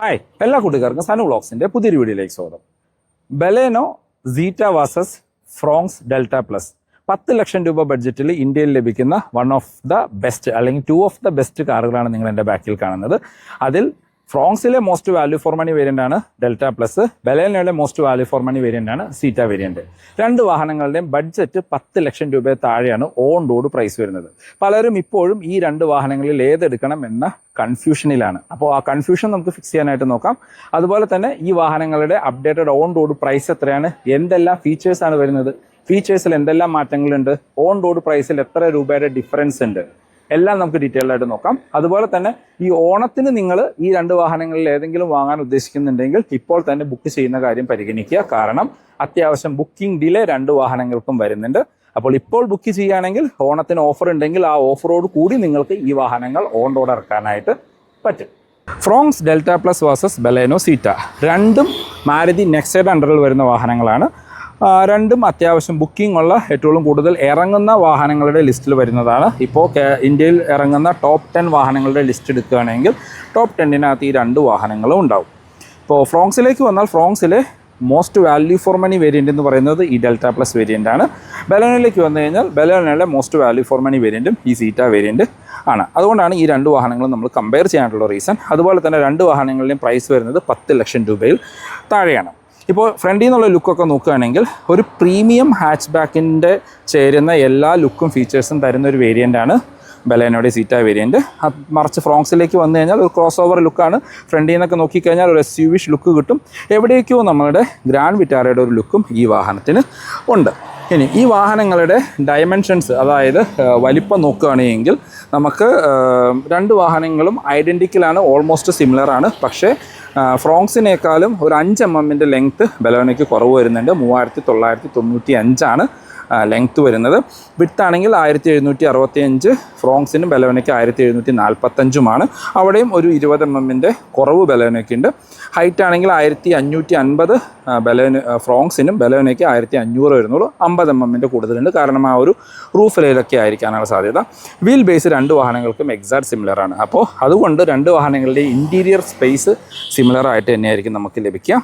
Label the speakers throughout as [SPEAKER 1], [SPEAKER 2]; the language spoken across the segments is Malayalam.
[SPEAKER 1] ഹായ് എല്ലാ കൂട്ടുകാർക്കും സനു വ്ളോഗ്സിന്റെ പുതിയൊരു വീഡിയോയിലേക്ക് സ്വാഗതം. Baleno Zeta versus Fronx Delta plus 10 lakh രൂപ ബഡ്ജറ്റിൽ ഇന്ത്യയിൽ ലഭിക്കുന്ന വൺ ഓഫ് ദ ബെസ്റ്റ് അല്ലെങ്കിൽ 2 ഓഫ് ദ ബെസ്റ്റ് കാറുകളാണ് നിങ്ങൾ എൻ്റെ ബാക്കിൽ കാണുന്നത്. അതിൽ ഫ്രോങ്സിലെ most value for money variant ആണ് ഡെൽറ്റ പ്ലസ്, ബലേനോയുടെ most value for money variant ആണ് സീറ്റ വേരിയൻറ്റ്. രണ്ട് വാഹനങ്ങളുടെയും ബഡ്ജറ്റ് 10 ലക്ഷം രൂപ താഴെയാണ് ഓൺ റോഡ് പ്രൈസ് വരുന്നത്. പലരും ഇപ്പോഴും ഈ രണ്ട് വാഹനങ്ങളിൽ ഏതെടുക്കണം എന്ന കൺഫ്യൂഷനിലാണ്. അപ്പോൾ ആ കൺഫ്യൂഷൻ നമുക്ക് ഫിക്സ് ചെയ്യാനായിട്ട് നോക്കാം. അതുപോലെ തന്നെ ഈ വാഹനങ്ങളുടെ അപ്ഡേറ്റഡ് ഓൺ റോഡ് പ്രൈസ് എത്രയാണ്, എന്തെല്ലാം ഫീച്ചേഴ്സാണ് വരുന്നത്, ഫീച്ചേഴ്സിൽ എന്തെല്ലാം മാറ്റങ്ങളുണ്ട്, ഓൺ റോഡ് പ്രൈസിൽ എത്ര രൂപയുടെ ഡിഫറൻസ് ഉണ്ട്, എല്ലാം നമുക്ക് ഡീറ്റെയിൽഡ് ആയിട്ട് നോക്കാം. അതുപോലെ തന്നെ ഈ ഓണത്തിന് നിങ്ങൾ ഈ രണ്ട് വാഹനങ്ങളിൽ ഏതെങ്കിലും വാങ്ങാൻ ഉദ്ദേശിക്കുന്നുണ്ടെങ്കിൽ ഇപ്പോൾ തന്നെ ബുക്ക് ചെയ്യുന്ന കാര്യം പരിഗണിക്കുക. കാരണം അത്യാവശ്യം ബുക്കിംഗ് ഡിലേ രണ്ട് വാഹനങ്ങൾക്കും വരുന്നുണ്ട്. അപ്പോൾ ഇപ്പോൾ ബുക്ക് ചെയ്യുകയാണെങ്കിൽ ഓണത്തിന് ഓഫർ ഉണ്ടെങ്കിൽ ആ ഓഫറോട് കൂടി നിങ്ങൾക്ക് ഈ വാഹനങ്ങൾ ഓൺ റോഡ് ഇറക്കാനായിട്ട് പറ്റും. Fronx Delta plus versus Baleno Zeta രണ്ടും മാരുതി നെക്സയുടെ അണ്ടറിൽ വരുന്ന വാഹനങ്ങളാണ്. രണ്ടും അത്യാവശ്യം ബുക്കിംഗ് ഉള്ള ഏറ്റവും കൂടുതൽ ഇറങ്ങുന്ന വാഹനങ്ങളുടെ ലിസ്റ്റിൽ വരുന്നതാണ്. ഇപ്പോൾ ഇന്ത്യയിൽ ഇറങ്ങുന്ന ടോപ്പ് 10 വാഹനങ്ങളുടെ ലിസ്റ്റ് എടുക്കുകയാണെങ്കിൽ ടോപ്പ് 10-നകത്ത് ഈ രണ്ട് വാഹനങ്ങളും ഉണ്ടാവും. ഇപ്പോൾ ഫ്രോങ്സിലേക്ക് വന്നാൽ ഫ്രോങ്സിലെ most value for money variant എന്ന് പറയുന്നത് ഈ ഡെൽറ്റ പ്ലസ് വേരിയൻ്റ് ആണ്. ബലേനോയിലേക്ക് വന്നു കഴിഞ്ഞാൽ ബലേനോയുടെ മോസ്റ്റ് വാല്യൂ ഫോർ മണി വേരിയൻറ്റും ഈ സീറ്റ വേരിയൻറ്റ് ആണ്. അതുകൊണ്ടാണ് ഈ രണ്ട് വാഹനങ്ങളും നമ്മൾ കമ്പയർ ചെയ്യാനുള്ള റീസൺ. അതുപോലെ തന്നെ രണ്ട് വാഹനങ്ങളുടെയും പ്രൈസ് വരുന്നത് 10 ലക്ഷം രൂപയിൽ താഴെയാണ്. ഇപ്പോൾ ഫ്രണ്ടിൽ നിന്നുള്ള ലുക്കൊക്കെ നോക്കുകയാണെങ്കിൽ ഒരു പ്രീമിയം ഹാച്ച് ബാക്കിൻ്റെ ചേരുന്ന എല്ലാ ലുക്കും ഫീച്ചേഴ്സും തരുന്ന ഒരു വേരിയൻ്റാണ് ബലേനോയുടെ സീറ്റ വേരിയൻറ്റ്. മറിച്ച് ഫ്രോങ്സിലേക്ക് വന്നു കഴിഞ്ഞാൽ ഒരു ക്രോസ് ഓവർ ലുക്കാണ്. ഫ്രണ്ടിൽ നിന്നൊക്കെ നോക്കിക്കഴിഞ്ഞാൽ ഒരു SUV ലുക്ക് കിട്ടും. എവിടേക്കോ നമ്മളുടെ ഗ്രാൻഡ് വിറ്റാരയുടെ ഒരു ലുക്കും ഈ വാഹനത്തിന് ഉണ്ട്. ഇനി ഈ വാഹനങ്ങളുടെ ഡയമെൻഷൻസ്, അതായത് വലിപ്പം നോക്കുകയാണെങ്കിൽ നമുക്ക് രണ്ട് വാഹനങ്ങളും ഐഡൻറ്റിക്കലാണ്, ഓൾമോസ്റ്റ് സിമിലർ ആണ്. പക്ഷേ ഫ്രോങ്സിനേക്കാളും ഒരു 5 mm ലെങ്ത്ത് ബലേനോയ്ക്ക് കുറവ് വരുന്നുണ്ട്. 3995 ലെങ്ത്ത് വരുന്നത്. വിഡ്ത്താണെങ്കിൽ 1765, ഫ്രോങ്സിനും ബലേനോയ്ക്ക് 1745 അവിടെയും ഒരു 20 mm കുറവ് ബലേനോയ്ക്കുണ്ട്. ഹൈറ്റ് ആണെങ്കിൽ 1550 ഫ്രോങ്സിനും ബലേനോയ്ക്ക് 1500 വരുന്നുള്ളൂ. 50 mm കൂടുതലുണ്ട്. കാരണം ആ ഒരു റൂഫ് ലെയിലൊക്കെ ആയിരിക്കാനാണ് സാധ്യത. വീൽ ബേസ് രണ്ട് വാഹനങ്ങൾക്കും എക്സാക്ട് സിമിലർ ആണ്. അപ്പോൾ അതുകൊണ്ട് രണ്ട് വാഹനങ്ങളുടെ ഇൻറ്റീരിയർ സ്പേസ് സിമിലർ ആയിട്ട് തന്നെയായിരിക്കും നമുക്ക് ലഭിക്കുക.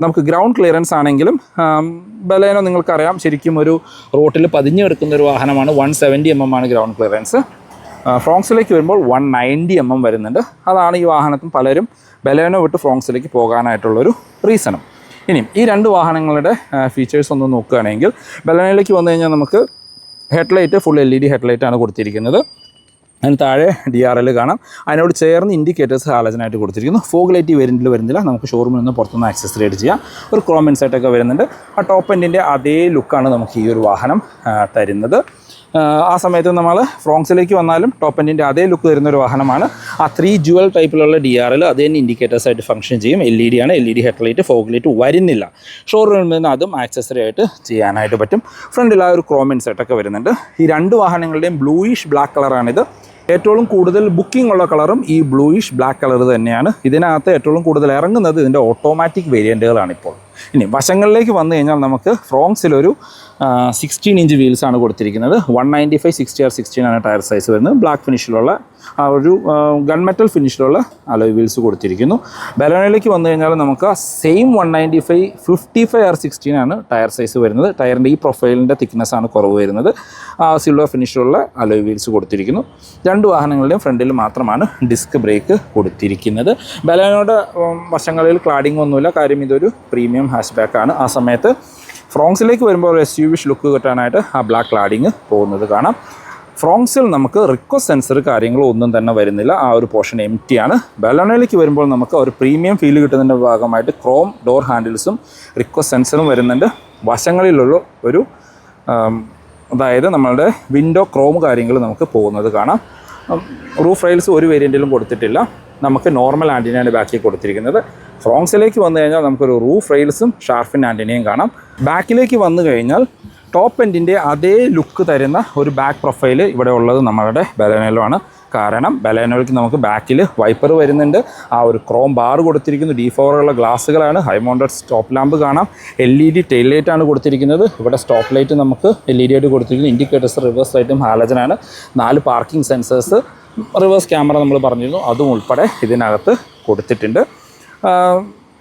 [SPEAKER 1] നമുക്ക് ഗ്രൗണ്ട് ക്ലിയറൻസ് ആണെങ്കിലും ബലേനോ നിങ്ങൾക്കറിയാം ശരിക്കും ഒരു റോട്ടിൽ പതിഞ്ഞു കിടക്കുന്ന ഒരു വാഹനമാണ്. 170 mm ഗ്രൗണ്ട് ക്ലിയറൻസ്. ഫ്രോങ്സിലേക്ക് വരുമ്പോൾ 190 mm വരുന്നുണ്ട്. അതാണ് ഈ വാഹനത്തിന് പലരും ബലേനോ വിട്ട് ഫ്രോങ്സിലേക്ക് പോകാനായിട്ടുള്ളൊരു റീസണും. ഇനിയും ഈ രണ്ട് വാഹനങ്ങളുടെ ഫീച്ചേഴ്സ് ഒന്ന് നോക്കുകയാണെങ്കിൽ ബലേനോയിലേക്ക് വന്നു കഴിഞ്ഞാൽ നമുക്ക് ഹെഡ്ലൈറ്റ് ഫുൾ LED ഹെഡ്ലൈറ്റാണ് കൊടുത്തിരിക്കുന്നത്. അതിന് താഴെ DRL കാണാം. അതിനോട് ചേർന്ന് ഇൻഡിക്കേറ്റേഴ്സ് ഹാലജനായിട്ട് കൊടുത്തിരിക്കുന്നു. ഫോഗ് ലൈറ്റ് വേരിയൻറ്റിൽ വരുന്നില്ല. നമുക്ക് ഷോറൂമിൽ നിന്ന് പുറത്തുനിന്ന് ആക്സസറേറ്റ് ചെയ്യാം. ഒരു ക്രോം ഇൻസൈറ്റൊക്കെ വരുന്നുണ്ട്. ആ ടോപ്പ് എൻഡിൻ്റെ അതേ ലുക്കാണ് നമുക്ക് ഈ ഒരു വാഹനം തരുന്നത്. ആ സമയത്ത് നമ്മൾ ഫ്രോങ്സിലേക്ക് വന്നാലും ടോപ്പ് എൻഡിൻ്റെ അതേ ലുക്ക് തരുന്ന ഒരു വാഹനമാണ്. ആ 3 ജുവൽ ടൈപ്പിലുള്ള DRL അത് തന്നെ ഇൻഡിക്കേറ്റേഴ്സായിട്ട് ഫംഗ്ഷൻ ചെയ്യും. LED ആണ്. LED ഹെഡ്ലൈറ്റ്, ഫോഗ് ലൈറ്റ് വരുന്നില്ല. ഷോറൂമിൽ നിന്ന് അതും ആക്സസറി ആയിട്ട് ചെയ്യാനായിട്ട് പറ്റും. ഫ്രണ്ടിൽ ആ ഒരു ക്രോം ഇൻസൈറ്റൊക്കെ വരുന്നുണ്ട്. ഈ രണ്ട് വാഹനങ്ങളുടെയും ബ്ലൂയിഷ് ബ്ലാക്ക് കളറാണിത്. ഏറ്റവും കൂടുതൽ ബുക്കിംഗ് ഉള്ള കളറും ഈ ബ്ലൂയിഷ് ബ്ലാക്ക് കളർ തന്നെയാണ്. ഇതിനകത്ത് ഏറ്റവും കൂടുതൽ ഇറങ്ങുന്നത് ഇതിൻ്റെ ഓട്ടോമാറ്റിക് വേരിയൻറ്റുകളാണ് ഇപ്പോൾ. ഇനി വശങ്ങളിലേക്ക് വന്നു കഴിഞ്ഞാൽ നമുക്ക് ഫ്രോങ്സിലൊരു 16 ഇഞ്ച് വീൽസാണ് കൊടുത്തിരിക്കുന്നത്. 195/60/16 ടയർ സൈസ് വരുന്നത്. ബ്ലാക്ക് ഫിനിഷിലുള്ള ആ ഒരു ഗൺ മെറ്റൽ ഫിനിഷിലുള്ള അലോയ് വീൽസ് കൊടുത്തിരിക്കുന്നു. ബലേനോയിലേക്ക് വന്നു കഴിഞ്ഞാൽ നമുക്ക് സെയിം 195/55/16 ടയർ സൈസ് വരുന്നത്. ടയറിൻ്റെ ഈ പ്രൊഫൈലിൻ്റെ തിക്നെസ്സാണ് കുറവ് വരുന്നത്. സിൽവർ ഫിനിഷിലുള്ള അലോയ് വീൽസ് കൊടുത്തിരിക്കുന്നു. രണ്ട് വാഹനങ്ങളുടെയും ഫ്രണ്ടിൽ മാത്രമാണ് ഡിസ്ക് ബ്രേക്ക് കൊടുത്തിരിക്കുന്നത്. ബലേനോയുടെ വശങ്ങളിൽ ക്ലാഡിംഗ് ഒന്നുമില്ല. കാര്യം ഇതൊരു പ്രീമിയം ഹാച്ച് ബാക്കാണ്. ആ സമയത്ത് ഫ്രോങ്സിലേക്ക് വരുമ്പോൾ ഒരു SUV ലുക്ക് കിട്ടാനായിട്ട് ആ ബ്ലാക്ക് ക്ലാഡിങ് പോകുന്നത് കാണാം. ഫ്രോങ്സിൽ നമുക്ക് റിക്വസ്റ്റ് സെൻസർ കാര്യങ്ങളോ ഒന്നും തന്നെ വരുന്നില്ല. ആ ഒരു പോർഷൻ എംറ്റി ആണ്. ബലേനോയിലേക്ക് വരുമ്പോൾ നമുക്ക് ഒരു പ്രീമിയം ഫീൽ കിട്ടുന്നതിൻ്റെ ഭാഗമായിട്ട് ക്രോം ഡോർ ഹാൻഡിൽസും റിക്വസ്റ്റ് സെൻസറും വരുന്നുണ്ട്. വശങ്ങളിലുള്ള ഒരു അതായത് നമ്മളുടെ വിൻഡോ ക്രോം കാര്യങ്ങൾ നമുക്ക് പോകുന്നത് കാണാം. റൂഫ് റെയിൽസ് ഒരു വേരിയൻറ്റിലും കൊടുത്തിട്ടില്ല. നമുക്ക് നോർമൽ ആൻറ്റിനയാണ് ബാക്കിൽ കൊടുത്തിരിക്കുന്നത്. ഫ്രോങ്സിലേക്ക് വന്നു കഴിഞ്ഞാൽ നമുക്കൊരു റൂഫ് റെയിൽസും ഷാർഫിൻ ആൻറ്റിനയും കാണാം. ബാക്കിലേക്ക് വന്നു കഴിഞ്ഞാൽ ടോപ്പ് എൻഡിൻ്റെ അതേ ലുക്ക് തരുന്ന ഒരു ബാക്ക് പ്രൊഫൈൽ ഇവിടെ ഉള്ളത് നമ്മളുടെ ബലേനോയിലാണ്. കാരണം ബലേനോയ്ക്ക് നമുക്ക് ബാക്കിൽ വൈപ്പർ വരുന്നുണ്ട്. ആ ഒരു ക്രോം ബാർ കൊടുത്തിരിക്കുന്നു. D4 ഉള്ള ഗ്ലാസ്സുകളാണ്. ഹൈ മൗണ്ടഡ് സ്റ്റോപ്പ് ലാമ്പ് കാണാം. LED ടെയിൽ ലൈറ്റാണ് കൊടുത്തിരിക്കുന്നത്. ഇവിടെ സ്റ്റോപ്പ് ലൈറ്റ് നമുക്ക് LED ആയിട്ട് കൊടുത്തിരിക്കുന്നു. ഇൻഡിക്കേറ്റേഴ്സ് റിവേഴ്സ് ലൈറ്റും ഹാലജനാണ്. 4 പാർക്കിംഗ് സെൻസേഴ്സ്, റിവേഴ്സ് ക്യാമറ നമ്മൾ പറഞ്ഞിരുന്നു, അതും ഉൾപ്പെടെ ഇതിനകത്ത് കൊടുത്തിട്ടുണ്ട്.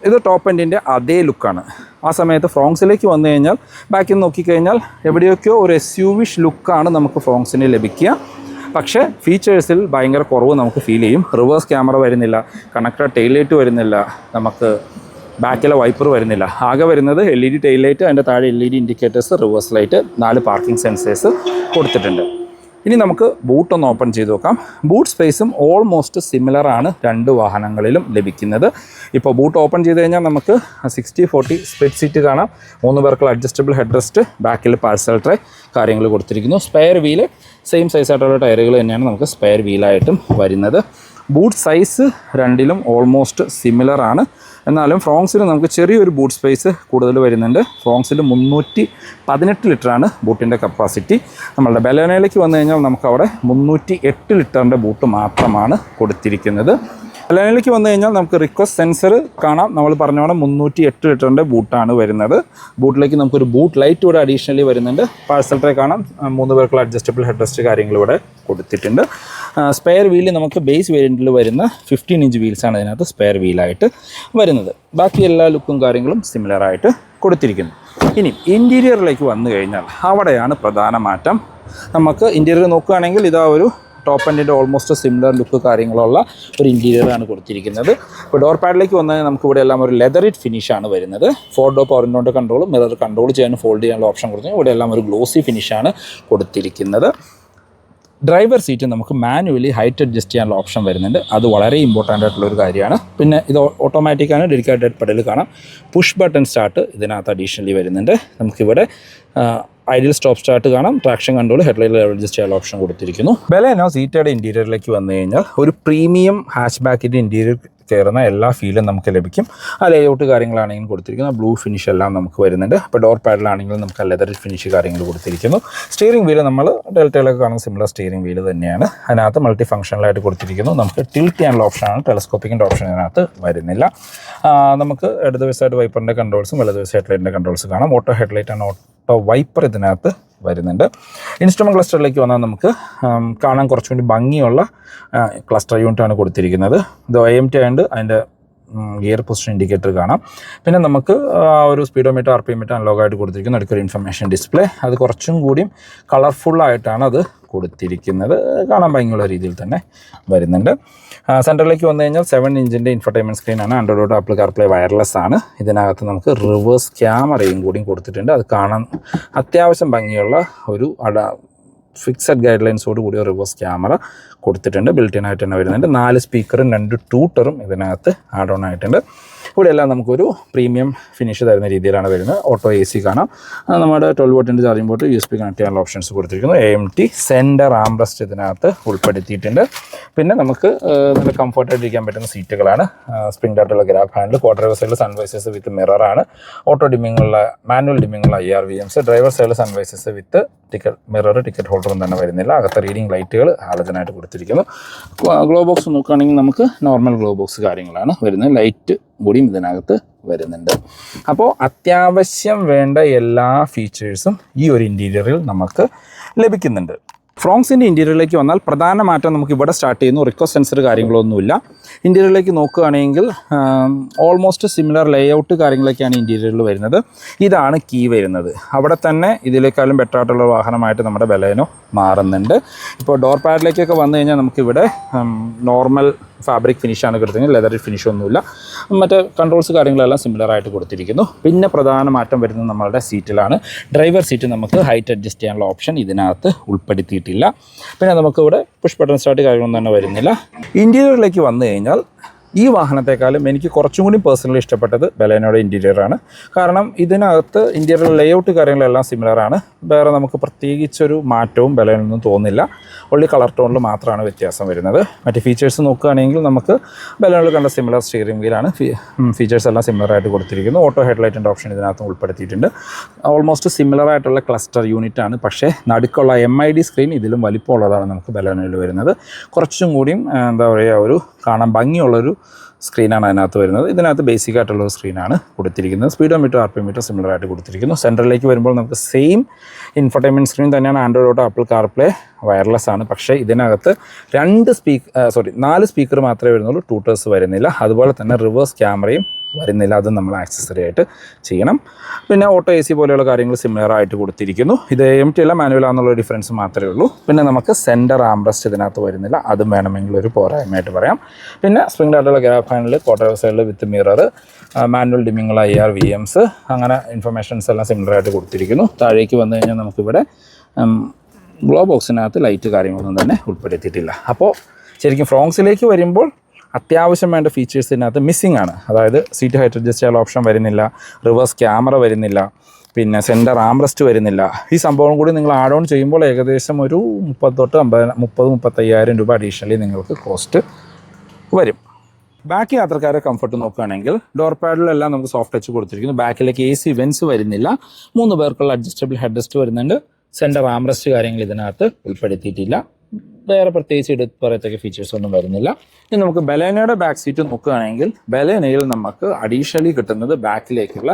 [SPEAKER 1] ഇത് ടോപ്പ് എൻഡിൻ്റെ അതേ ലുക്കാണ്. ആ സമയത്ത് ഫ്രോങ്സിലേക്ക് വന്നു കഴിഞ്ഞാൽ ബാക്കിൽ നോക്കിക്കഴിഞ്ഞാൽ എവിടെയൊക്കെയോ ഒരു SUV ലുക്കാണ് നമുക്ക് ഫ്രോങ്സിന് ലഭിക്കുക. പക്ഷേ ഫീച്ചേഴ്സിൽ ഭയങ്കര കുറവ് നമുക്ക് ഫീൽ ചെയ്യും. റിവേഴ്സ് ക്യാമറ വരുന്നില്ല, കണക്റ്റഡ് ടെയിൽ ലൈറ്റ് വരുന്നില്ല, നമുക്ക് ബാക്കിലെ വൈപ്പർ വരുന്നില്ല. ആകെ വരുന്നത് LED ടെയിൽ ലൈറ്റ്, അതിൻ്റെ താഴെ LED indicators, reverse light, 4 parking sensors കൊടുത്തിട്ടുണ്ട്. ഇനി നമുക്ക് ബൂട്ടൊന്ന് ഓപ്പൺ ചെയ്ത് നോക്കാം. ബൂട്ട് സ്പേസും ഓൾമോസ്റ്റ് സിമിലർ ആണ് രണ്ട് വാഹനങ്ങളിലും ലഭിക്കുന്നത്. ഇപ്പോൾ ബൂട്ട് ഓപ്പൺ ചെയ്ത് കഴിഞ്ഞാൽ നമുക്ക് 60-40 സ്പ്ലിറ്റ് സീറ്റ് കാണാം. 3 പേർക്കുള്ള അഡ്ജസ്റ്റബിൾ ഹെഡ് റെസ്റ്റ്, ബാക്കിൽ പാഴ്സൽ ട്രേ കാര്യങ്ങൾ കൊടുത്തിരിക്കുന്നു. സ്പെയർ വീല് സെയിം സൈസായിട്ടുള്ള ടയറുകൾ തന്നെയാണ് നമുക്ക് സ്പെയർ വീലായിട്ടും വരുന്നത്. ബൂട്ട് സൈസ് രണ്ടിലും ഓൾമോസ്റ്റ് സിമിലർ ആണ്. എന്നാലും ഫ്രോങ്സിൽ നമുക്ക് ചെറിയൊരു ബൂട്ട് സ്പേസ് കൂടുതൽ വരുന്നുണ്ട്. ഫ്രോങ്സിൽ 318 ലിറ്ററാണ് ബൂട്ടിൻ്റെ കപ്പാസിറ്റി. നമ്മളുടെ ബലേനോയിലേക്ക് വന്നു കഴിഞ്ഞാൽ നമുക്കവിടെ 308 ലിറ്ററിൻ്റെ ബൂട്ട് മാത്രമാണ് കൊടുത്തിരിക്കുന്നത്. ബലേനോയിലേക്ക് വന്നു കഴിഞ്ഞാൽ നമുക്ക് റിക്വസ്റ്റ് സെൻസർ കാണാം. നമ്മൾ പറഞ്ഞോണം 308 ലിറ്ററിൻ്റെ ബൂട്ടാണ് വരുന്നത്. ബൂട്ടിലേക്ക് നമുക്കൊരു ബൂട്ട് ലൈറ്റ് ഇവിടെ അഡീഷണലി വരുന്നുണ്ട്. പാഴ്സൽ ട്രേ കാണാം. 3 പേർക്കുള്ള അഡ്ജസ്റ്റബിൾ ഹെഡ് റെസ്റ്റ് കാര്യങ്ങൾ ഇവിടെ കൊടുത്തിട്ടുണ്ട്. സ്പെയർ വീല് നമുക്ക് ബേസ് വേരിയൻറ്റിൽ വരുന്ന 15 ഇഞ്ച് വീൽസാണ് ഇതിനകത്ത് സ്പെയർ വീലായിട്ട് വരുന്നത്. ബാക്കി എല്ലാ ലുക്കും കാര്യങ്ങളും സിമിലറായിട്ട് കൊടുത്തിരിക്കുന്നു. ഇനി ഇൻറ്റീരിയറിലേക്ക് വന്നു കഴിഞ്ഞാൽ അവിടെയാണ് പ്രധാന മാറ്റം. നമുക്ക് ഇൻറ്റീരിയർ നോക്കുകയാണെങ്കിൽ ഇതാ ഒരു ടോപ്പ് എൻഡിൻ്റെ ഓൾമോസ്റ്റ് സിമിലർ ലുക്ക് കാര്യങ്ങളുള്ള ഒരു ഇൻറ്റീരിയറാണ് കൊടുത്തിരിക്കുന്നത്. ഇപ്പോൾ ഡോർ പാഡിലേക്ക് വന്നാൽ നമുക്ക് ഇവിടെ എല്ലാം ഒരു ലെതറിറ്റ് ഫിനിഷാണ് വരുന്നത്. 4 ഡോർ പവർ വിൻഡോൻ്റെ കൺട്രോളും മിറർ കൺട്രോൾ ചെയ്യാനും ഫോൾഡ് ചെയ്യാനുള്ള ഓപ്ഷൻ കൊടുത്തു. ഇവിടെ എല്ലാം ഒരു ഗ്ലോസി ഫിനിഷാണ് കൊടുത്തിരിക്കുന്നത്. ഡ്രൈവർ സീറ്റ് നമുക്ക് മാനുവലി ഹൈറ്റ് അഡ്ജസ്റ്റ് ചെയ്യാനുള്ള ഓപ്ഷൻ വരുന്നുണ്ട്. അത് വളരെ ഇമ്പോർട്ടൻ്റ് ആയിട്ടുള്ളൊരു കാര്യമാണ്. പിന്നെ ഇത് ഓട്ടോമാറ്റിക്കാണ്. ഡെഡിക്കേറ്റഡ് പെഡൽ കാണാം. പുഷ് ബട്ടൺ സ്റ്റാർട്ട് ഇതിനകത്ത് അഡീഷണലി വരുന്നുണ്ട്. നമുക്കിവിടെ ഐഡിയൽ സ്റ്റോപ്പ് സ്റ്റാർട്ട് കാണാം. Traction control, headlight level adjust ചെയ്യാനുള്ള ഓപ്ഷൻ കൊടുത്തിരിക്കുന്നു. ബലേനോ സീറ്റയുടെ ഇൻറ്റീരിയറിലേക്ക് വന്നു കഴിഞ്ഞാൽ ഒരു പ്രീമിയം ഹാച്ച് ബാക്കിൻ്റെ ഇൻറ്റീരിയർ കയറുന്ന എല്ലാ ഫീലും നമുക്ക് ലഭിക്കും. ആ ലേഔട്ട് കാര്യങ്ങളാണെങ്കിലും കൊടുത്തിരിക്കുന്നത് ബ്ലൂ ഫിനിഷ് എല്ലാം നമുക്ക് വരുന്നുണ്ട്. അപ്പോൾ ഡോർ പാഡിലാണെങ്കിലും നമുക്ക് ലെതർ ഫിനിഷ് കാര്യങ്ങൾ കൊടുത്തിരിക്കുന്നു. സ്റ്റിയറിംഗ് വീല് നമ്മൾ ഡെൽറ്റയിലൊക്കെ കാണുന്ന സിമിലർ സ്റ്റിയറിംഗ് വീല് തന്നെയാണ്. അതിനകത്ത് മൾട്ടി ഫംഗ്ഷണലായിട്ട് കൊടുത്തിരിക്കുന്നു. നമുക്ക് ടിൽറ്റ് ചെയ്യാനുള്ള ഓപ്ഷനാണ്. ടെലസ്കോപ്പിക്കിൻ്റെ ഓപ്ഷൻ ഇതിനകത്ത് വരുന്നില്ല. നമുക്ക് ഇടത് വശമായിട്ട് വൈപ്പറിൻ്റെ കൺട്രോൾസും വലത് വശം ഹെഡ്ലൈറ്റിൻ്റെ കൺട്രോൾസ് കാണാം. ഓട്ടോ ഹെഡ്ലൈറ്റ് ആണ്, ഓട്ടോ വൈപ്പർ ഇതിനകത്ത് വരുന്നുണ്ട്. ഇൻസ്ട്രുമെൻറ്റ് ക്ലസ്റ്ററിലേക്ക് വന്നാൽ നമുക്ക് കാണാൻ കുറച്ചുകൂടി ഭംഗിയുള്ള ക്ലസ്റ്റർ യൂണിറ്റാണ് കൊടുത്തിരിക്കുന്നത്. ഇത് IMT ആയതുകൊണ്ട് അതിൻ്റെ ഗിയർ പൊസിഷൻ ഇൻഡിക്കേറ്റർ കാണാം. പിന്നെ നമുക്ക് ഒരു സ്പീഡോമീറ്റർ, RPM മീറ്റർ അനലോഗായിട്ട് കൊടുത്തിരിക്കുന്നു. അടുത്തൊരു ഇൻഫർമേഷൻ ഡിസ്പ്ലേ. അത് കുറച്ചും കൂടിയും കളർഫുള്ളായിട്ടാണ് അത് കൊടുത്തിരിക്കുന്നത്. കാണാൻ ഭംഗിയുള്ള രീതിയിൽ തന്നെ വരുന്നുണ്ട്. സെൻറ്ററിലേക്ക് വന്നു കഴിഞ്ഞാൽ 7 ഇഞ്ചിൻ്റെ ഇൻഫർടൈൻമെൻറ്റ് സ്ക്രീനാണ്. ആൻഡ്രോയിഡ്, ആപ്പിൾ കാർപ്ലേ വയർലെസ് ആണ്. ഇതിനകത്ത് നമുക്ക് റിവേഴ്സ് ക്യാമറയും കൂടിയും കൊടുത്തിട്ടുണ്ട്. അത് കാണാൻ അത്യാവശ്യം ഭംഗിയുള്ള ഒരു ഫിക്സഡ് ഗൈഡ് ലൈൻസോട് കൂടിയ റിവേഴ്സ് ക്യാമറ കൊടുത്തിട്ടുണ്ട്. ബിൽറ്റിൻ ആയിട്ട് തന്നെ വരുന്നുണ്ട്. 4 സ്പീക്കറും 2 ട്യൂട്ടറും ഇതിനകത്ത് ആഡ് ഓൺ ആയിട്ടുണ്ട്. ഇവിടെയെല്ലാം നമുക്കൊരു പ്രീമിയം ഫിനിഷ് തരുന്ന രീതിയിലാണ് വരുന്നത്. ഓട്ടോ AC കാണാം. നമ്മുടെ 12 വോട്ടിൻ്റെ ചാർജിംഗ് പോർട്ട്, USB കണക്ട് ചെയ്യാനുള്ള ഓപ്ഷൻസ് കൊടുത്തിരിക്കുന്നു. AMT സെൻറ്റർ ആംറസ്റ്റ് ഇതിനകത്ത് ഉൾപ്പെടുത്തിയിട്ടുണ്ട്. പിന്നെ നമുക്ക് നല്ല കംഫർട്ടായിട്ട് ഇരിക്കാൻ പറ്റുന്ന സീറ്റുകളാണ്. സ്പ്രിംഗ് ആയിട്ടുള്ള ഗ്രാബ് ഹാൻഡിൽ, ക്വാർട്ടർ ഡ്രൈവർ സൈഡിൽ സൺവൈസേഴ്സ് വിത്ത് മിററാണ്. ഓട്ടോ ഡിമ്മിങ്ങുള്ള, മാനുവൽ ഡിമ്മിങ്ങുള്ള IRVMs. ഡ്രൈവർ സൈഡിൽ സൺവൈസേഴ്സ് വിത്ത് ടിക്കറ്റ് ഹോൾഡറും തന്നെ വരുന്നില്ല. അകത്തെ റീഡിംഗ് ലൈറ്റുകൾ ഹാലജനായിട്ട് കൊടുത്തിരിക്കുന്നു. ഗ്ലോ ബോക്സ് നോക്കുകയാണെങ്കിൽ നമുക്ക് നോർമൽ ഗ്ലോ ബോക്സ് കാര്യങ്ങളാണ് വരുന്നത്. ലൈറ്റ് കൂടിയും ഇതിനകത്ത് വരുന്നുണ്ട്. അപ്പോൾ അത്യാവശ്യം വേണ്ട എല്ലാ ഫീച്ചേഴ്സും ഈ ഒരു ഇൻറ്റീരിയറിൽ നമുക്ക് ലഭിക്കുന്നുണ്ട്. ഫ്രോങ്സിൻ്റെ ഇൻറ്റീരിയറിലേക്ക് വന്നാൽ പ്രധാന മാറ്റം നമുക്ക് ഇവിടെ സ്റ്റാർട്ട് ചെയ്യുന്നു. റിക്വസ്റ്റ് സെൻസർ കാര്യങ്ങളൊന്നുമില്ല. ഇൻറ്റീരിയറിലേക്ക് നോക്കുകയാണെങ്കിൽ ഓൾമോസ്റ്റ് സിമിലർ ലേഔട്ട് കാര്യങ്ങളൊക്കെയാണ് ഇൻറ്റീരിയറിൽ വരുന്നത്. ഇതാണ് കീ വരുന്നത്. അവിടെ തന്നെ ഇതിലേക്കാളും ബെറ്റർ ആയിട്ടുള്ള വാഹനമായിട്ട് നമ്മുടെ ബലേനോ മാറുന്നുണ്ട്. ഇപ്പോൾ ഡോർ പാഡിലേക്കൊക്കെ വന്നു കഴിഞ്ഞാൽ നമുക്കിവിടെ നോർമൽ ഫാബ്രിക് ഫിനിഷാണ് കൊടുത്തിരിക്കുന്നത്. ലെതർ ഫിനിഷ് ഒന്നുമില്ല. മറ്റേ കൺട്രോൾസ് കാര്യങ്ങളെല്ലാം സിമിലറായിട്ട് കൊടുത്തിരിക്കുന്നു. പിന്നെ പ്രധാന മാറ്റം വരുന്നത് നമ്മളുടെ സീറ്റിലാണ്. ഡ്രൈവർ സീറ്റ് നമുക്ക് ഹൈറ്റ് അഡ്ജസ്റ്റ് ചെയ്യാനുള്ള ഓപ്ഷൻ ഇതിനകത്ത് ഉൾപ്പെടുത്തിയിട്ടില്ല. പിന്നെ നമുക്കിവിടെ പുഷ് ബട്ടൺ സ്റ്റാർട്ട് കാര്യങ്ങളൊന്നും തന്നെ വരുന്നില്ല. ഇൻറ്റീരിയറിലേക്ക് വന്നു കഴിഞ്ഞാൽ ഈ വാഹനത്തെക്കാളും എനിക്ക് കുറച്ചും കൂടി പേഴ്സണലി ഇഷ്ടപ്പെട്ടത് ബലേനോയുടെ ഇൻറ്റീരിയറാണ്. കാരണം ഇതിനകത്ത് ഇൻറ്റീരിയർ ലേഔട്ട് കാര്യങ്ങളെല്ലാം സിമിലറാണ്. വേറെ നമുക്ക് പ്രത്യേകിച്ചൊരു മാറ്റവും ബലേനൊന്നും തോന്നില്ല. ഒള്ളി കളർ ടോണിൽ മാത്രമാണ് വ്യത്യാസം വരുന്നത്. മറ്റ് ഫീച്ചേഴ്സ് നോക്കുകയാണെങ്കിൽ നമുക്ക് ബലേനോയിൽ കണ്ട സിമിലർ സ്റ്റിയറിംഗ് വീലാണ്. ഫീച്ചേഴ്സ് എല്ലാം സിമിലറായിട്ട് കൊടുത്തിരിക്കുന്നു. ഓട്ടോ ഹെഡ്ലൈറ്റിൻ്റെ ഓപ്ഷൻ ഇതിനകത്ത് ഉൾപ്പെടുത്തിയിട്ടുണ്ട്. ഓൾമോസ്റ്റ് സിമിലറായിട്ടുള്ള ക്ലസ്റ്റർ യൂണിറ്റാണ്. പക്ഷേ നടുക്കുള്ള MID സ്ക്രീൻ ഇതിലും വലിപ്പമുള്ളതാണ് നമുക്ക് ബലേനോയിൽ വരുന്നത്. കുറച്ചും കൂടിയും എന്താ പറയുക, ഒരു കാണാൻ ഭംഗിയുള്ളൊരു സ്ക്രീനാണ് അതിനകത്ത് വരുന്നത്. ഇതിനകത്ത് ബേസിക് ആയിട്ടുള്ള സ്ക്രീനാണ് കൊടുത്തിരിക്കുന്നത്. സ്പീഡോമീറ്റർ RPM സിമിലർ ആയിട്ട് കൊടുത്തിരിക്കുന്നു. സെൻട്രലിലേക്ക് വരുമ്പോൾ നമുക്ക് സെയിം ഇൻഫർടൈൻമെൻറ്റ് സ്ക്രീൻ തന്നെയാണ്. Android auto, apple CarPlay wireless ആണ്. പക്ഷേ ഇതിനകത്ത് 4 സ്പീക്കർ മാത്രമേ വരുന്നുള്ളൂ. ട്യൂട്ടേഴ്സ് വരുന്നില്ല. അതുപോലെ തന്നെ റിവേഴ്സ് ക്യാമറയും വരുന്നില്ല. അത് നമ്മൾ ആക്സസറി ആയിട്ട് ചെയ്യണം. പിന്നെ ഓട്ടോ AC പോലെയുള്ള കാര്യങ്ങൾ സിമിലർ ആയിട്ട് കൊടുത്തിരിക്കുന്നു. ഇത് AMT അല്ല, മാനുവൽ ആണെന്നുള്ള ഡിഫറൻസ് മാത്രമേ ഉള്ളൂ. പിന്നെ നമുക്ക് സെൻറ്റർ ആംറസ്റ്റ് ഇതിനകത്ത് വരുന്നില്ല. അതും വേണമെങ്കിൽ ഒരു പോരായ്മയായിട്ട് പറയാം. പിന്നെ സ്പ്രിംഗ് ആയിട്ടുള്ള ഗ്രാഫ് ഹാൻഡിൽ, ക്വാർട്ടർ സൈഡിൽ വിത്ത് മിറർ, മാനുവൽ ഡിമ്മിങ്ങൾ, IR, VMs, അങ്ങനെ ഇൻഫർമേഷൻസ് എല്ലാം സിമിലർ ആയിട്ട് കൊടുത്തിരിക്കുന്നു. താഴേക്ക് വന്നു കഴിഞ്ഞാൽ നമുക്കിവിടെ ഗ്ലോ ബോക്സിനകത്ത് ലൈറ്റ് കാര്യങ്ങളൊന്നും തന്നെ ഉൾപ്പെടുത്തിയിട്ടില്ല. അപ്പോൾ ശരിക്കും ഫ്രോങ്സിലേക്ക് വരുമ്പോൾ അത്യാവശ്യം വേണ്ട ഫീച്ചേഴ്സ് ഇതിനകത്ത് മിസ്സിംഗ് ആണ്. അതായത് സീറ്റ് ഹൈറ്റ് അഡ്ജസ്റ്റ് ചെയ്യാനുള്ള ഓപ്ഷൻ വരുന്നില്ല, റിവേഴ്സ് ക്യാമറ വരുന്നില്ല, പിന്നെ സെൻറ്റർ ആംറസ്റ്റ് വരുന്നില്ല. ഈ സംഭവം കൂടി നിങ്ങൾ ആഡ് ഓൺ ചെയ്യുമ്പോൾ ഏകദേശം ഒരു 30,000-35,000 രൂപ അഡീഷണലി നിങ്ങൾക്ക് കോസ്റ്റ് വരും. ബാക്കി യാത്രക്കാരെ കംഫർട്ട് നോക്കുകയാണെങ്കിൽ ഡോർ പാഡിലെല്ലാം നമുക്ക് സോഫ്റ്റ് ടച്ച് കൊടുത്തിരിക്കുന്നു. ബാക്കിലേക്ക് AC വെൻസ് വരുന്നില്ല. 3 പേർക്കുള്ള അഡ്ജസ്റ്റബിൾ ഹെഡ് റെസ്റ്റ് വരുന്നുണ്ട്. സെൻറ്റർ ആംറസ്റ്റ് കാര്യങ്ങൾ ഇതിനകത്ത് ഉൾപ്പെടുത്തിയിട്ടില്ല. വേറെ പ്രത്യേകിച്ച് എടുത്ത് പറയത്തക്ക ഫീച്ചേഴ്സ് ഒന്നും വരുന്നില്ല. ഇനി നമുക്ക് ബലേനയുടെ ബാക്ക് സീറ്റ് നോക്കുകയാണെങ്കിൽ ബലേനയിൽ നമുക്ക് അഡീഷണലി കിട്ടുന്നത് ബാക്കിലേക്കുള്ള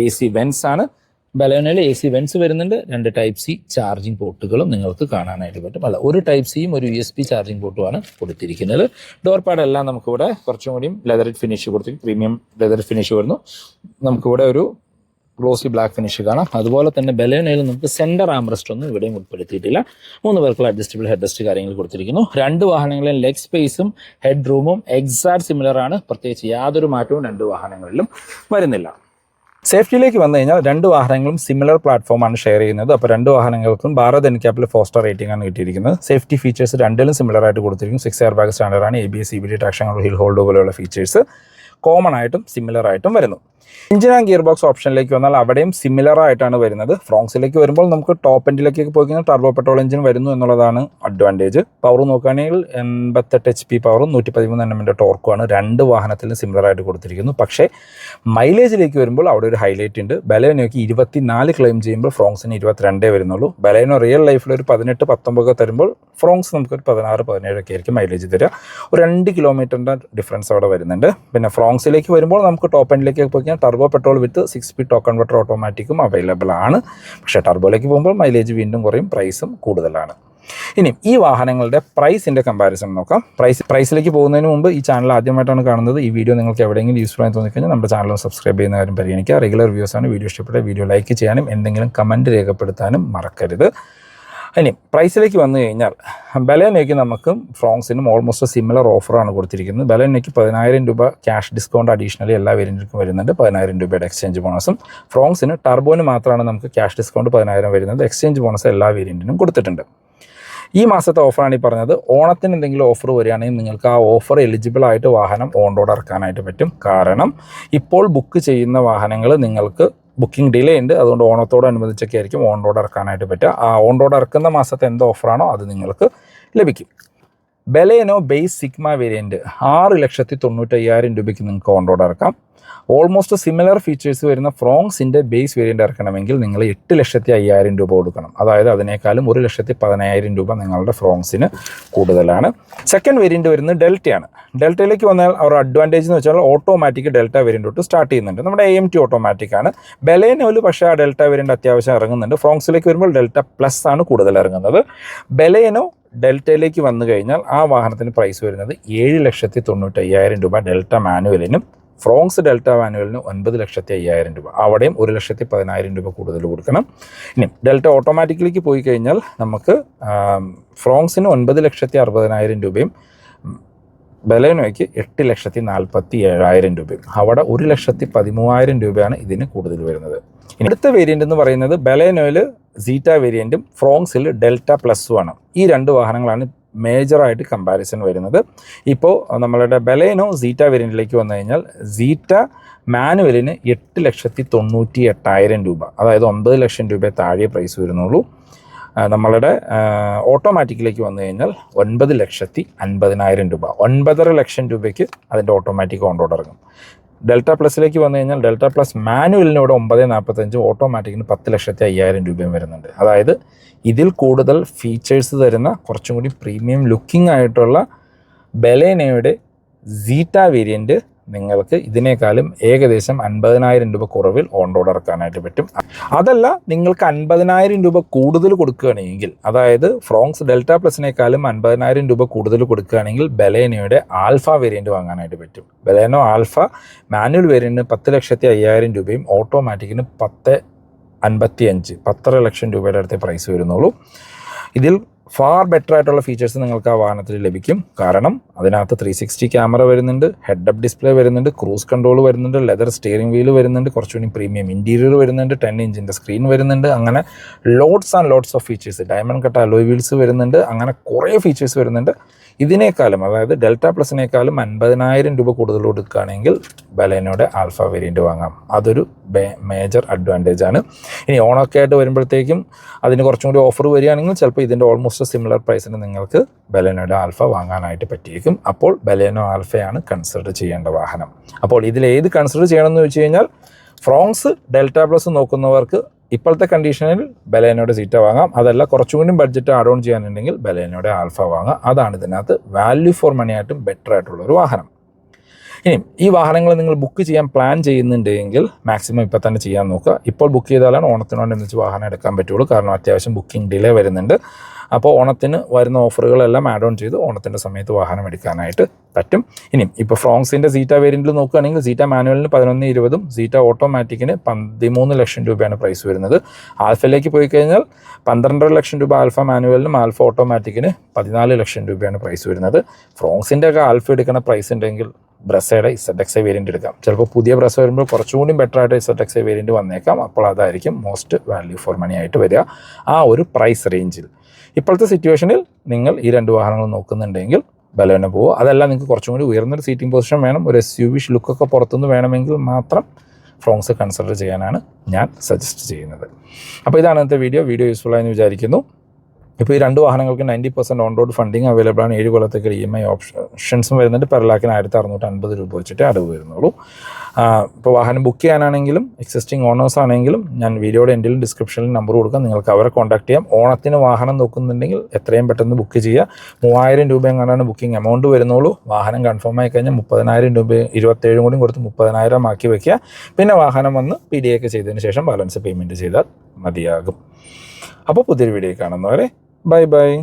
[SPEAKER 1] AC വെൻസ് ആണ്. ബലേനയിൽ AC വെൻസ് വരുന്നുണ്ട്. 2 Type C ചാർജിങ് പോർട്ടുകളും നിങ്ങൾക്ക് കാണാനായിട്ട് പറ്റും. അല്ല, ഒരു Type Cയും ഒരു USB ചാർജിങ് പോർട്ടുമാണ് കൊടുത്തിരിക്കുന്നത്. ഡോർ പാഡെല്ലാം നമുക്കിവിടെ കുറച്ചും കൂടിയും ലെതർ ഫിനിഷ് കൊടുത്തിരിക്കും. പ്രീമിയം ലെതർ ഫിനിഷ് വരുന്നു. നമുക്കിവിടെ ഒരു ഗ്ലോസി ബ്ലാക്ക് ഫിനിഷ് കാണാം. അതുപോലെ തന്നെ ബലേനയിൽ നമുക്ക് സെൻറ്റർ ആംറസ്റ്റ് ഒന്നും ഇവിടെയും ഉൾപ്പെടുത്തിയിട്ടില്ല. 3 പേർക്കുള്ള അഡ്ജസ്റ്റബിൾ ഹെഡ് റെസ്റ്റ് കാര്യങ്ങൾ കൊടുത്തിരിക്കുന്നു. 2 വാഹനങ്ങളിലും ലെഗ് സ്പേസും ഹെഡ് റൂമും എക്സാക്ട് സിമിലർ ആണ്. പ്രത്യേകിച്ച് യാതൊരു മാറ്റവും 2 വാഹനങ്ങളിലും വരുന്നില്ല. സേഫ്റ്റിയിലേക്ക് വന്നു കഴിഞ്ഞാൽ 2 വാഹനങ്ങളും സിമിലർ പ്ലാറ്റ്ഫോമാണ് ഷെയർ ചെയ്യുന്നത്. അപ്പോൾ 2 വാഹനങ്ങൾക്കും ഭാരത് NCAPൽ 4 സ്റ്റാർ റേറ്റിംഗ് ആണ് കിട്ടിയിരിക്കുന്നത്. സേഫ്റ്റി ഫീച്ചേഴ്സ് രണ്ടിലും സിമിലർ ആയിട്ട് കൊടുത്തിരിക്കും. 6 എയർ ബാഗ് സ്റ്റാൻഡേർഡാണ്. ABS, CBD, traction control, hill hold പോലെയുള്ള ഫീച്ചേഴ്സ് കോമൺ ആയിട്ടും സിമിലർ ആയിട്ടും വരുന്നു. എഞ്ചിൻ ആൻഡ് ഗിയർ ബോക്സ് ഓപ്ഷനിലേക്ക് വന്നാൽ അവിടെയും സിമിലർ ആയിട്ടാണ് വരുന്നത്. ഫ്രോങ്സിലേക്ക് വരുമ്പോൾ നമുക്ക് ടോപ്പ് എൻഡിലേക്ക് പോയി കഴിഞ്ഞാൽ ടർബോ പെട്രോൾ എഞ്ചിൻ വരുന്നു എന്നുള്ളതാണ് അഡ്വാൻറ്റേജ്. പവർ നോക്കുകയാണെങ്കിൽ 88 HP പവറും 113 Nm ടോർക്കുമാണ് 2 വാഹനത്തിലും സിമിലർ ആയിട്ട് കൊടുത്തിരിക്കുന്നു. പക്ഷേ മൈലേജിലേക്ക് വരുമ്പോൾ അവിടെ ഒരു ഹൈലൈറ്റ് ഉണ്ട്. ബലേനോയ്ക്ക് 24 ക്ലെയിം ചെയ്യുമ്പോൾ ഫ്രോങ്സിന് 22 വരുന്നുള്ളൂ. ബലേനോ റിയൽ ലൈഫിൽ ഒരു 18-19 തരുമ്പോൾ ഫ്രോങ്സ് നമുക്കൊരു 16-17 ആയിരിക്കും മൈലേജ് തരിക. ഒരു 2 കിലോമീറ്ററിൻ്റെ ഡിഫറൻസ് അവിടെ വരുന്നുണ്ട്. പിന്നെ ഫ്രോങ്സിലേക്ക് വരുമ്പോൾ നമുക്ക് ടോപ്പ് എൻഡിലേക്ക് പോയി കഴിഞ്ഞാൽ turbo petrol with 6 speed torque converter ഓട്ടോമാറ്റിക്കും അവൈലബിൾ ആണ്. പക്ഷേ ടർബോയിലേക്ക് പോകുമ്പോൾ മൈലേജ് വീണ്ടും കുറയും, പ്രൈസും കൂടുതലാണ്. ഇനി ഈ വാഹനങ്ങളുടെ പ്രൈസിൻ്റെ കമ്പാരിസൺ നോക്കാം. പ്രൈസിലേക്ക് പോകുന്നതിന് മുമ്പ് ഈ ചാനൽ ആദ്യമായിട്ടാണ് കാണുന്നത്, ഈ വീഡിയോ നിങ്ങൾക്ക് എവിടെയെങ്കിലും യൂസ്ഫുൾ ആയി തോന്നിക്കഴിഞ്ഞാൽ നമ്മുടെ ചാനൽ സബ്സ്ക്രൈബ് ചെയ്യുന്ന കാര്യം പരിഗണിക്കുക. റെഗുലർ വ്യൂസാണ്. വീഡിയോ ഇഷ്ടപ്പെട്ട വീഡിയോ ലൈക്ക് ചെയ്യാനും എന്തെങ്കിലും കമൻറ്റ് രേഖപ്പെടുത്താനും മറക്കരുത്. ഇനി പ്രൈസിലേക്ക് വന്നു കഴിഞ്ഞാൽ ബലേനോയ്ക്ക് നമുക്കും ഫ്രോങ്സിനും ഓൾമോസ്റ്റ് സിമിലർ ഓഫറാണ് കൊടുത്തിരിക്കുന്നത്. ബലേനോയ്ക്ക് 10,000 രൂപ ക്യാഷ് ഡിസ്കൗണ്ട് അഡീഷണലി എല്ലാ വേരിയൻറ്റിനും വരുന്നുണ്ട്. 10,000 രൂപയുടെ എക്സ്ചേഞ്ച് ബോണസും. ഫ്രോങ്സിന് ടർബോന് മാത്രമാണ് നമുക്ക് ക്യാഷ് ഡിസ്കൗണ്ട് 10,000 വരുന്നത്. എക്സ്ചേഞ്ച് ബോണസ് എല്ലാ വേരിയൻറ്റിനും കൊടുത്തിട്ടുണ്ട്. ഈ മാസത്തെ ഓഫറാണ് ഈ പറഞ്ഞത്. ഓണത്തിന് എന്തെങ്കിലും ഓഫർ വരികയാണെങ്കിൽ നിങ്ങൾക്ക് ആ ഓഫർ എലിജിബിൾ ആയിട്ട് വാഹനം ഓൺ റോഡ് ഇറക്കാനായിട്ട് പറ്റും. കാരണം ഇപ്പോൾ ബുക്ക് ചെയ്യുന്ന വാഹനങ്ങൾ നിങ്ങൾക്ക് ബുക്കിംഗ് ഡിലേ ഉണ്ട്. അതുകൊണ്ട് ഓണത്തോടനുബന്ധിച്ചൊക്കെ ആയിരിക്കും ഓൺ റോഡ് ഇറക്കാനായിട്ട് പറ്റുക. ആ ഓൺ റോഡ് ഇറക്കുന്ന മാസത്തെ എന്ത് ഓഫറാണോ അത് നിങ്ങൾക്ക് ലഭിക്കും. ബലേനോ ബേസ് സിഗ്മ വേരിയൻറ്റ് 6,95,000 രൂപയ്ക്ക് നിങ്ങൾക്ക് ഓൺ റോഡ് ഇറക്കാം. ഓൾമോസ്റ്റ് സിമിലർ ഫീച്ചേഴ്സ് വരുന്ന ഫ്രോങ്സിൻ്റെ ബേസ് വേരിയൻ്റ് ഇറക്കണമെങ്കിൽ നിങ്ങൾ 8,05,000 രൂപ കൊടുക്കണം. അതായത് അതിനേക്കാളും 1,10,000 രൂപ നിങ്ങളുടെ ഫ്രോങ്സിന് കൂടുതലാണ്. സെക്കൻഡ് വേരിയൻറ്റ് വരുന്നത് ഡെൽറ്റയാണ്. ഡെൽറ്റയിലേക്ക് വന്നാൽ അവർ അഡ്വാൻറ്റേജ് എന്ന് വെച്ചാൽ ഓട്ടോമാറ്റിക് ഡെൽറ്റ വേരിയൻ്റ് തൊട്ട് സ്റ്റാർട്ട് ചെയ്യുന്നുണ്ട്. നമ്മുടെ AMT ഓട്ടോമാറ്റിക് ആണ്. ബലേനോയിൽ പക്ഷേ ആ ഡെൽറ്റ വേരിയൻ്റ് അത്യാവശ്യം ഇറങ്ങുന്നുണ്ട്. ഫ്രോങ്സിലേക്ക് വരുമ്പോൾ ഡെൽറ്റ പ്ലസ് ആണ് കൂടുതൽ ഇറങ്ങുന്നത്. ബലേനോ ഡെൽറ്റയിലേക്ക് വന്നു കഴിഞ്ഞാൽ ആ വാഹനത്തിന് പ്രൈസ് വരുന്നത് 7,95,000 രൂപ ഡെൽറ്റ മാനുവലിനും ഫ്രോങ്സ് ഡെൽറ്റ മാനുവലിന് 9,05,000 രൂപ. അവിടെയും 1,10,000 രൂപ കൂടുതൽ കൊടുക്കണം. ഇനി ഡെൽറ്റ ഓട്ടോമാറ്റിക്കിലേക്ക് പോയി കഴിഞ്ഞാൽ നമുക്ക് ഫ്രോങ്സിന് 9,60,000 രൂപയും ബലേനോയ്ക്ക് 8,47,000 രൂപയും. അവിടെ 1,13,000 രൂപയാണ് ഇതിന് കൂടുതൽ വരുന്നത്. ഇനി അടുത്ത വേരിയൻ്റ് എന്ന് പറയുന്നത് ബലേനോയിൽ സീറ്റ വേരിയൻറ്റും ഫ്രോങ്സിൽ ഡെൽറ്റ പ്ലസും ആണ്. ഈ 2 വാഹനങ്ങളാണ് മേജറായിട്ട് കമ്പാരിസൺ വരുന്നത്. ഇപ്പോൾ നമ്മളുടെ ബലേനോ സീറ്റ വേരിയൻറ്റിലേക്ക് വന്നു കഴിഞ്ഞാൽ സീറ്റ മാനുവലിന് 8,98,000 രൂപ, അതായത് 9 ലക്ഷം രൂപ താഴെ പ്രൈസ് വരുന്നുള്ളൂ. നമ്മളുടെ ഓട്ടോമാറ്റിക്കിലേക്ക് വന്നു കഴിഞ്ഞാൽ 9,50,000 രൂപ, 9.5 ലക്ഷം രൂപയ്ക്ക് അതിൻ്റെ ഓട്ടോമാറ്റിക് ഓൺ റോഡ് ഇറങ്ങും. ഡെൽറ്റ പ്ലസിലേക്ക് വന്നു കഴിഞ്ഞാൽ ഡെൽറ്റ പ്ലസ് മാനുവലിന് ഇവിടെ 9,45, ഓട്ടോമാറ്റിക്കിന് 10,05,000 രൂപയും വരുന്നുണ്ട്. അതായത് ഇതിൽ കൂടുതൽ ഫീച്ചേഴ്സ് തരുന്ന കുറച്ചും കൂടി പ്രീമിയം ലുക്കിംഗ് ആയിട്ടുള്ള ബലേനോയുടെ സീറ്റ വേരിയൻറ്റ് നിങ്ങൾക്ക് ഇതിനേക്കാളും ഏകദേശം 50,000 രൂപ കുറവിൽ ഓൺ റോഡ് ഇറക്കാനായിട്ട് പറ്റും. അതല്ല, നിങ്ങൾക്ക് 50,000 രൂപ കൂടുതൽ കൊടുക്കുകയാണെങ്കിൽ, അതായത് ഫ്രോങ്സ് ഡെൽറ്റ പ്ലസിനേക്കാളും 50,000 രൂപ കൂടുതൽ കൊടുക്കുകയാണെങ്കിൽ ബലേനോയുടെ ആൽഫ വേരിയൻറ്റ് വാങ്ങാനായിട്ട് പറ്റും. ബലേനോ ആൽഫ മാനുവൽ വേരിയൻറ്റിന് 10,05,000 രൂപയും ഓട്ടോമാറ്റിക്കിന് 10,55 10.5 ലക്ഷം രൂപയുടെ അടുത്ത് പ്രൈസ് വരുന്നുള്ളൂ. ഇതിൽ ഫാർ ബെറ്റർ ആയിട്ടുള്ള ഫീച്ചേഴ്സ് നിങ്ങൾക്ക് ആ വാഹനത്തിൽ ലഭിക്കും. കാരണം അതിനകത്ത് 360 ക്യാമറ വരുന്നുണ്ട്, ഹെഡ് അപ്പ് ഡിസ്പ്ലേ വരുന്നുണ്ട്, ക്രൂസ് കൺട്രോൾ വരുന്നുണ്ട്, ലെതർ സ്റ്റിയറിംഗ് വീല് വരുന്നുണ്ട്, കുറച്ചുകൂടി പ്രീമിയം ഇൻറ്റീരിയർ വരുന്നുണ്ട്, 10 ഇഞ്ചിൻ്റെ സ്ക്രീൻ വരുന്നുണ്ട്. അങ്ങനെ loads and loads of features, diamond cut alloy wheels വരുന്നുണ്ട്. അങ്ങനെ കുറേ ഫീച്ചേഴ്സ് വരുന്നുണ്ട്. ഇതിനേക്കാളും, അതായത് ഡെൽറ്റ പ്ലസിനേക്കാളും 50,000 രൂപ കൂടുതൽ കൊടുക്കുകയാണെങ്കിൽ ബലേനോയുടെ ആൽഫ വേരിയൻറ്റ് വാങ്ങാം. അതൊരു മേജർ അഡ്വാൻറ്റേജ് ആണ്. ഇനി ഓണൊക്കെ ആയിട്ട് വരുമ്പോഴത്തേക്കും അതിന് കുറച്ചും കൂടി ഓഫർ വരികയാണെങ്കിൽ ചിലപ്പോൾ ഇതിൻ്റെ ഓൾമോസ്റ്റ് സിമിലർ പ്രൈസിന് നിങ്ങൾക്ക് ബലേനോയുടെ ആൽഫ വാങ്ങാനായിട്ട് പറ്റിയേക്കും. അപ്പോൾ ബലേനോ ആൽഫയാണ് കൺസിഡർ ചെയ്യേണ്ട വാഹനം. അപ്പോൾ ഇതിൽ ഏത് കൺസിഡർ ചെയ്യണമെന്ന് വെച്ച് കഴിഞ്ഞാൽ, ഫ്രോങ്സ് ഡെൽറ്റ പ്ലസ് നോക്കുന്നവർക്ക് ഇപ്പോഴത്തെ കണ്ടീഷനിൽ ബലേനോയുടെ സീറ്റ വാങ്ങാം. അതല്ല, കുറച്ചും കൂടി ബഡ്ജറ്റ് ആഡ് ഓൺ ചെയ്യാനുണ്ടെങ്കിൽ ബലേനോയുടെ ആൽഫ വാങ്ങാം. അതാണ് ഇതിനകത്ത് വാല്യൂ ഫോർ മണി ആയിട്ടും ബെറ്റർ ആയിട്ടുള്ളൊരു വാഹനം. ഇനി ഈ വാഹനങ്ങൾ നിങ്ങൾ ബുക്ക് ചെയ്യാൻ പ്ലാൻ ചെയ്യുന്നുണ്ടെങ്കിൽ മാക്സിമം ഇപ്പോൾ തന്നെ ചെയ്യാൻ നോക്കുക. ഇപ്പോൾ ബുക്ക് ചെയ്താലാണ് ഓണത്തിനോടനുബന്ധിച്ച് വാഹനം എടുക്കാൻ പറ്റുള്ളൂ. കാരണം അത്യാവശ്യം ബുക്കിംഗ് ഡിലേ വരുന്നുണ്ട്. അപ്പോൾ ഓണത്തിന് വരുന്ന ഓഫറുകളെല്ലാം ആഡ് ഓൺ ചെയ്ത് ഓണത്തിൻ്റെ സമയത്ത് വാഹനം എടുക്കാനായിട്ട് പറ്റും. ഇനി ഇപ്പോൾ ഫ്രോങ്സിൻ്റെ സീറ്റ വേരിയൻറ്റിൽ നോക്കുകയാണെങ്കിൽ സീറ്റ മാനുവലിന് 11,20,000, സീറ്റ ഓട്ടോമാറ്റിക്കിന് 13 ലക്ഷം രൂപയാണ് പ്രൈസ് വരുന്നത്. ആൽഫയിലേക്ക് പോയി കഴിഞ്ഞാൽ 12.5 ലക്ഷം രൂപ ആൽഫ മാനുവലിനും ആൽഫ ഓട്ടോമാറ്റിക്കിന് 14 ലക്ഷം രൂപയാണ് പ്രൈസ് വരുന്നത്. ഫ്രോങ്സിൻ്റെ ഒക്കെ ആൽഫ എടുക്കുന്ന പ്രൈസ് ഉണ്ടെങ്കിൽ ബ്രസയുടെ ZXi വേരിയൻറ്റ് എടുക്കാം. ചിലപ്പോൾ പുതിയ ബ്രസ വരുമ്പോൾ കുറച്ചുകൂടി ബെറ്റർ ആയിട്ട് ZXi വേരിയൻറ്റ് വന്നേക്കാം. അപ്പോൾ അതായിരിക്കും മോസ്റ്റ് വാല്യൂ ഫോർ മണി ആയിട്ട് വരിക ആ ഒരു പ്രൈസ് റേഞ്ചിൽ. ഇപ്പോഴത്തെ സിറ്റുവേഷനിൽ നിങ്ങൾ ഈ 2 വാഹനങ്ങൾ നോക്കുന്നുണ്ടെങ്കിൽ ബലേനോ പോവുക. അതല്ല, നിങ്ങൾക്ക് കുറച്ചും കൂടി ഉയർന്നൊരു സീറ്റിംഗ് പൊസിഷൻ വേണം, ഒരു SUV ലുക്കൊക്കെ പുറത്തുനിന്ന് വേണമെങ്കിൽ മാത്രം ഫ്രോങ്സ് കൺസിഡർ ചെയ്യാനാണ് ഞാൻ സജസ്റ്റ് ചെയ്യുന്നത്. അപ്പോൾ ഇതാണ് ഇന്നത്തെ വീഡിയോ യൂസ്ഫുൾ ആയെന്ന് വിചാരിക്കുന്നു. ഇപ്പോൾ ഈ 2 വാഹനങ്ങൾക്ക് 90% ഓൺ റോഡ് ഫണ്ടിങ് അവൈലബിൾ ആണ്. 7 കൊല്ലത്തേക്ക് EMI ഓപ്ഷൻസും വരുന്നുണ്ട്. പെർ ലാക്കിന് 1,650 രൂപ വെച്ചിട്ട് അടവ് വരുന്നുള്ളൂ. ഇപ്പോൾ വാഹനം ബുക്ക് ചെയ്യാനാണെങ്കിലും എക്സിസ്റ്റിംഗ് ഓണേഴ്സ് ആണെങ്കിലും ഞാൻ വീഡിയോയുടെ എൻഡിലും ഡിസ്ക്രിപ്ഷനിൽ നമ്പർ കൊടുക്കാം. നിങ്ങൾക്ക് അവരെ കോൺടാക്ട് ചെയ്യാം. ഓണത്തിന് വാഹനം നോക്കുന്നുണ്ടെങ്കിൽ എത്രയും പെട്ടെന്ന് ബുക്ക് ചെയ്യുക. 3,000 രൂപ എങ്ങാണ്ടാണ് ബുക്കിംഗ് എമൗണ്ട് വരുന്നുള്ളൂ. വാഹനം കൺഫേം ആയി കഴിഞ്ഞാൽ 30,000 രൂപ 27 കൂടി കൊടുത്ത് 30,000 ആക്കി വയ്ക്കുക. പിന്നെ വാഹനം വന്ന് PDA ഒക്കെ ചെയ്തതിന് ശേഷം ബാലൻസ് പേയ്മെൻറ്റ് ചെയ്താൽ മതിയാകും. അപ്പോൾ പുതിയൊരു വീഡിയോ കാണുന്നവരെ ബൈ.